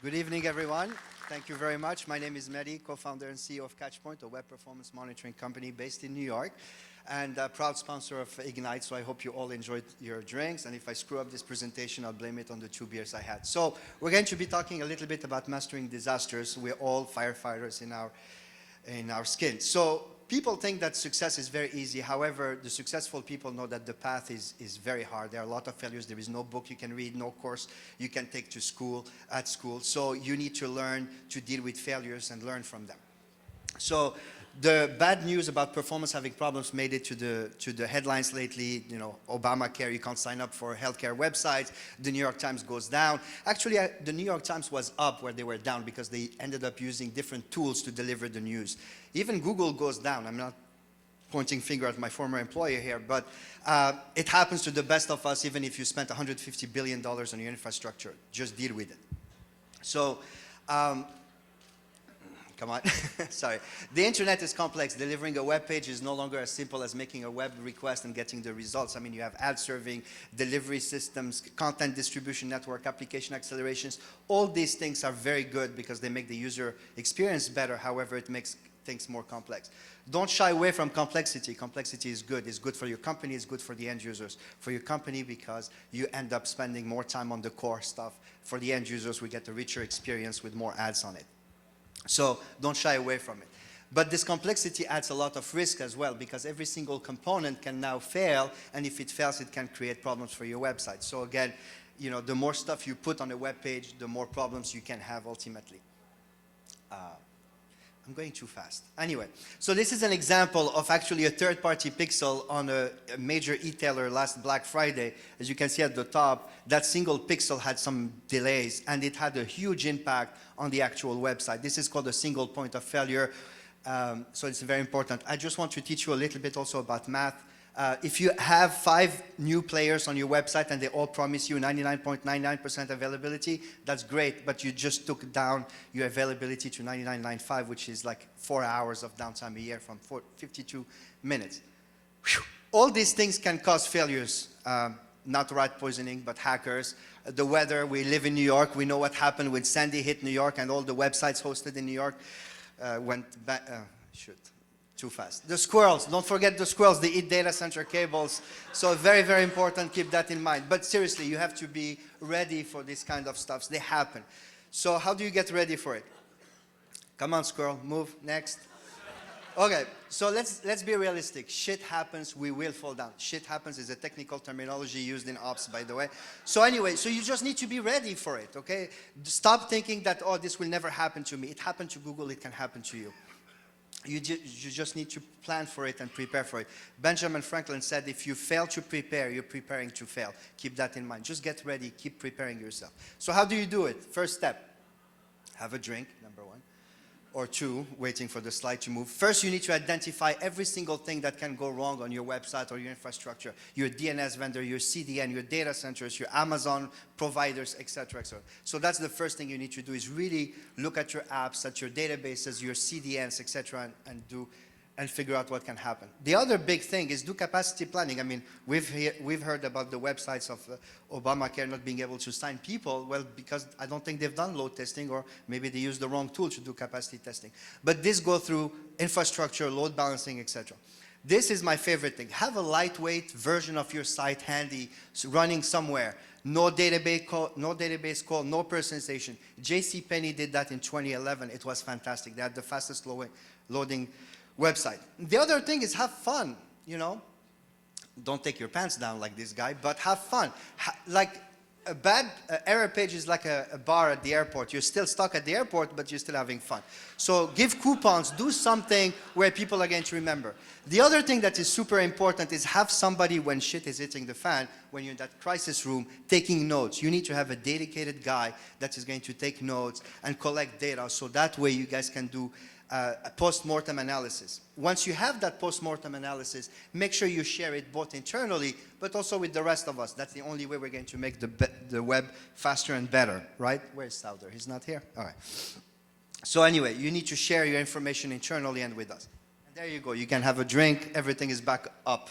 Good evening, everyone. Thank you very much. My name is Mehdi, co-founder and CEO of Catchpoint, a web performance monitoring company based in New York, and a proud sponsor of Ignite, so I hope you all enjoyed your drinks, and if I screw up this presentation, I'll blame it on the 2 beers I had. So we're going to be talking a little bit about mastering disasters. We're all firefighters in our skin. So people think that success is very easy. However, the successful people know that the path is very hard. There are a lot of failures. There is no book you can read, no course you can take to school, at school. So you need to learn to deal with failures and learn from them. So the bad news about performance having problems made it to the headlines lately. You know, Obamacare, you can't sign up for healthcare websites. The New York Times goes down. Actually, the New York Times was up where they were down because they ended up using different tools to deliver the news. Even Google goes down. I'm not pointing finger at my former employer here, but it happens to the best of us, even if you spent $150 billion on your infrastructure. Just deal with it. So, come on, sorry. The internet is complex. Delivering a web page is no longer as simple as making a web request and getting the results. I mean, you have ad serving, delivery systems, content distribution network, application accelerations. All these things are very good because they make the user experience better. However, it makes things more complex. Don't shy away from complexity. Complexity is good. It's good for your company. It's good for the end users. For your company, because you end up spending more time on the core stuff. For the end users, we get a richer experience with more ads on it. So don't shy away from it. But this complexity adds a lot of risk as well, because every single component can now fail, and if it fails, it can create problems for your website. So again, you know, the more stuff you put on a web page, the more problems you can have ultimately. I'm going too fast. Anyway, so this is an example of actually a third-party pixel on a major e-tailer last Black Friday. As you can see at the top, that single pixel had some delays, and it had a huge impact on the actual website. This is called a single point of failure, so it's very important. I just want to teach you a little bit also about math. If you have 5 new players on your website and they all promise you 99.99% availability, that's great, but you just took down your availability to 99.95, which is like 4 hours of downtime a year from 52 minutes. Whew. All these things can cause failures, not rat poisoning, but hackers. The weather, we live in New York, we know what happened when Sandy hit New York and all the websites hosted in New York went back, too fast. The squirrels, don't forget the squirrels, they eat data center cables. So very, very important, keep that in mind. But seriously, you have to be ready for this kind of stuff. They happen. So how do you get ready for it? Come on, squirrel, move, next. Okay, so let's be realistic. Shit happens, we will fall down. Shit happens is a technical terminology used in ops, by the way. So anyway, so you just need to be ready for it, okay? Stop thinking that, oh, this will never happen to me. It happened to Google, it can happen to you. You just need to plan for it and prepare for it. Benjamin Franklin said, if you fail to prepare, you're preparing to fail. Keep that in mind. Just get ready, keep preparing yourself. So how do you do it? First step, have a drink, number 1. Or 2, waiting for the slide to move. First, you need to identify every single thing that can go wrong on your website or your infrastructure, your DNS vendor, your CDN, your data centers, your Amazon providers, etc., etc. So that's the first thing you need to do, is really look at your apps, at your databases, your CDNs, etc., and figure out what can happen. The other big thing is do capacity planning. I mean, we've heard about the websites of Obamacare not being able to sign people. Well, because I don't think they've done load testing, or maybe they used the wrong tool to do capacity testing. But this go through infrastructure, load balancing, etc. This is my favorite thing. Have a lightweight version of your site handy, running somewhere. No database call, no personalization. JCPenney did that in 2011. It was fantastic. They had the fastest loading website. The other thing is have fun, you know. Don't take your pants down like this guy, but have fun. Like a bad error page is like a bar at the airport. You're still stuck at the airport, but you're still having fun. So give coupons, do something where people are going to remember. The other thing that is super important is have somebody, when shit is hitting the fan, when you're in that crisis room, taking notes. You need to have a dedicated guy that is going to take notes and collect data, so that way you guys can do a post-mortem analysis. Once you have that post-mortem analysis, make sure you share it both internally, but also with the rest of us. That's the only way we're going to make the web faster and better, right? Where's Sauder? He's not here? All right. So anyway, you need to share your information internally and with us. And there you go. You can have a drink. Everything is back up.